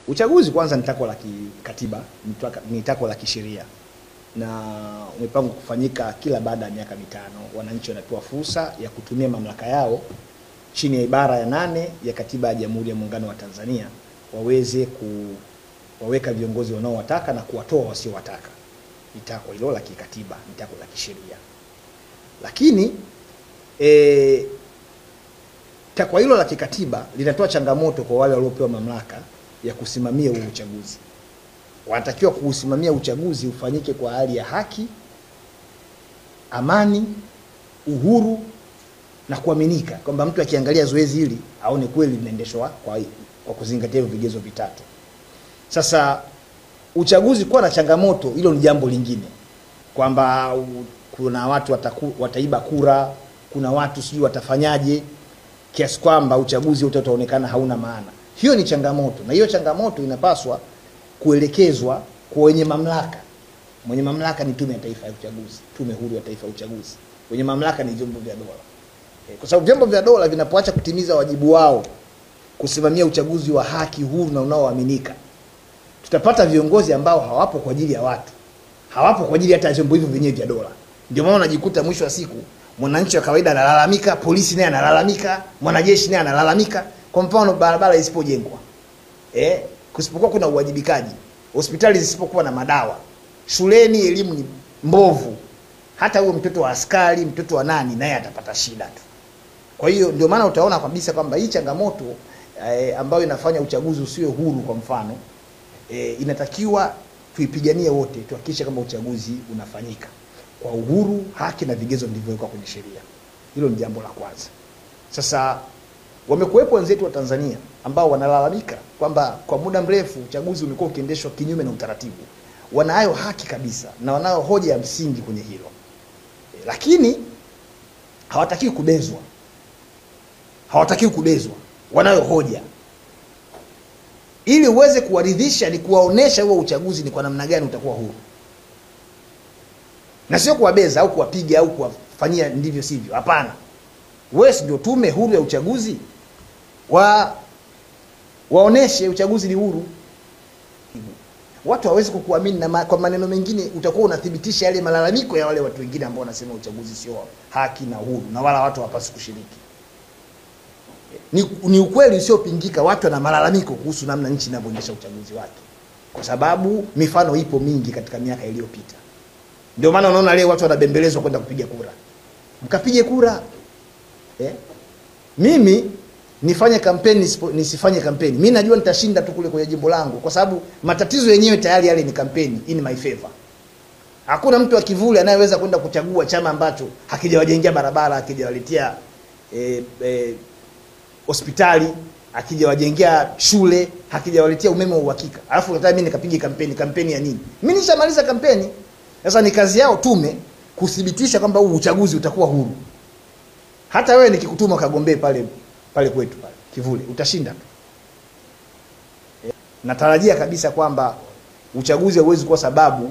Uchaguzi kwanza ni takwa la kikatiba, ni takwa la kisheria na umepangwa kufanyika kila baada ya miaka mitano. Wananchi wanapewa fursa ya kutumia mamlaka yao chini ya ibara ya 8 ya Katiba ya Jamhuri ya Muungano wa Tanzania waweze kuwaweka viongozi wanaowataka na kuwatoa wasiowataka. Ni takwa hilo la kikatiba, ni takwa la kisheria. Lakini takwa hilo la kikatiba linatoa changamoto kwa wale waliopewa mamlaka ya kusimamia huo uchaguzi. Wanatakiwa kuusimamia uchaguzi ufanyike kwa hali ya haki, amani, uhuru na kuaminika, kwamba mtu akiangalia zoezi hili aone kweli linaendeshwa kwa kuzingatia vigezo vitatu. Sasa uchaguzi kuwa na changamoto, hilo ni jambo lingine, kwamba kuna watu wataiba kura, kuna watu sijui watafanyaje kiasi kwamba uchaguzi utaonekana hauna maana. Hiyo ni changamoto, na hiyo changamoto inapaswa kuelekezwa kwa wenye mamlaka. Mwenye mamlaka ni Tume ya Taifa ya Uchaguzi, Tume Huru ya Taifa ya Uchaguzi. Wenye mamlaka ni vyombo vya dola. Kwa sababu vyombo vya dola vinapoacha kutimiza wajibu wao kusimamia uchaguzi wa haki, huru na unaoaminika, tutapata viongozi ambao hawapo kwa ajili ya watu, hawapo kwa ajili hata ya vyombo hivyo vyenyewe vya dola. Ndio maana unajikuta mwisho wa siku mwananchi wa kawaida analalamika, polisi naye analalamika, mwanajeshi naye analalamika. Kwa mfano, barabara isipojengwa, kusipokuwa kuna uwajibikaji, hospitali zisipokuwa na madawa, shuleni elimu ni mbovu, hata huyo mtoto wa askari, mtoto wa nani, naye atapata shida tu. Kwa hiyo ndio maana utaona kabisa kwamba hii changamoto ambayo inafanya uchaguzi usiwe huru, kwa mfano, inatakiwa tuipiganie wote, tuhakikishe kama uchaguzi unafanyika kwa uhuru, haki na vigezo vilivyowekwa kwenye sheria. Hilo ni jambo la kwanza. Sasa wamekuwepo wenzetu wa Tanzania ambao wanalalamika kwamba kwa muda mrefu uchaguzi umekuwa ukiendeshwa kinyume na utaratibu. Wanayo haki kabisa na wanayo hoja ya msingi kwenye hilo. Lakini hawataki kubezwa. Hawataki kubezwa. Wanayo hoja. Ili uweze kuwaridhisha ni kuwaonesha huo uchaguzi ni kwa namna gani utakuwa huru. Na sio kuwabeza au kuwapiga au kuwafanyia ndivyo sivyo. Hapana. Wewe ndio Tume Huru ya Uchaguzi, waoneshe uchaguzi ni huru. Watu hawezi kukuamini, na kwa maneno mengine utakuwa unathibitisha yale malalamiko ya wale watu wengine ambao wanasema uchaguzi sio haki na huru na wala watu hawapaswi kushiriki. Ni ukweli usiopingika, watu wana malalamiko kuhusu namna nchi inavyoendesha uchaguzi wake. Kwa sababu mifano ipo mingi katika miaka iliyopita. Ndio maana unaona leo watu wanabembelezwa kwenda kupiga kura. Mkapige kura. Mimi nifanye kampeni nisifanye kampeni, mimi najua nitashinda tu kule kwenye jimbo langu, kwa sababu matatizo yenyewe tayari yale ni kampeni in my favor. Hakuna mtu wa kivuli anayeweza kwenda kuchagua chama ambacho hakijawajengea barabara, hakijawaletea hospitali, hakijawajengea shule, hakijawaletea umeme wa uhakika. Alafu nataka mimi nikapige kampeni. Kampeni ya nini? Mimi nishamaliza kampeni. Sasa ni kazi yao tume kudhibitisha kwamba huu uchaguzi utakuwa huru. Hata wewe nikikutuma kagombee pale kwetu pale kivule, utashinda tu. Natarajia kabisa kwamba uchaguzi hauwezi kuwa sababu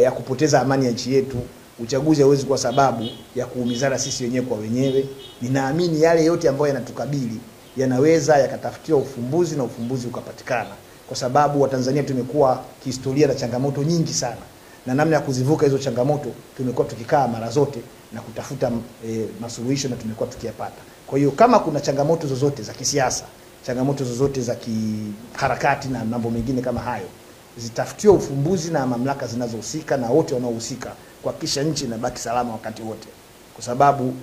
ya kupoteza amani ya nchi yetu. Uchaguzi hauwezi kuwa sababu ya kuumizana sisi wenyewe kwa wenyewe. Ninaamini yale yote ambayo yanatukabili yanaweza yakatafutiwa ufumbuzi na ufumbuzi ukapatikana, kwa sababu Watanzania tumekuwa kihistoria na changamoto nyingi sana, na namna ya kuzivuka hizo changamoto tumekuwa tukikaa mara zote na kutafuta masuluhisho, na tumekuwa tukiyapata. Kwa hiyo kama kuna changamoto zozote za kisiasa, changamoto zozote za kiharakati na mambo mengine kama hayo, zitafutiwe ufumbuzi na mamlaka zinazohusika na wote wanaohusika, kuhakikisha nchi inabaki salama wakati wote. Kwa sababu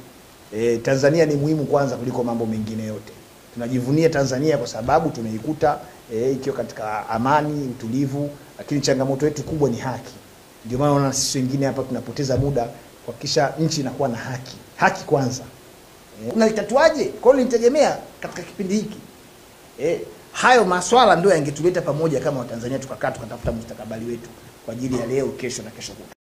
Tanzania ni muhimu kwanza kuliko mambo mengine yote. Tunajivunia Tanzania kwa sababu tumeikuta ikiwa katika amani, utulivu, lakini changamoto yetu kubwa ni haki. Ndio maana unaona sisi wengine hapa tunapoteza muda kuhakikisha nchi inakuwa na haki. Haki kwanza. Unaitatuaje? Kwa hiyo nitegemea katika kipindi hiki hayo maswala ndio yangetuleta pamoja kama Watanzania, tukakaa tukatafuta mustakabali wetu kwa ajili ya leo, kesho na kesho kutwa.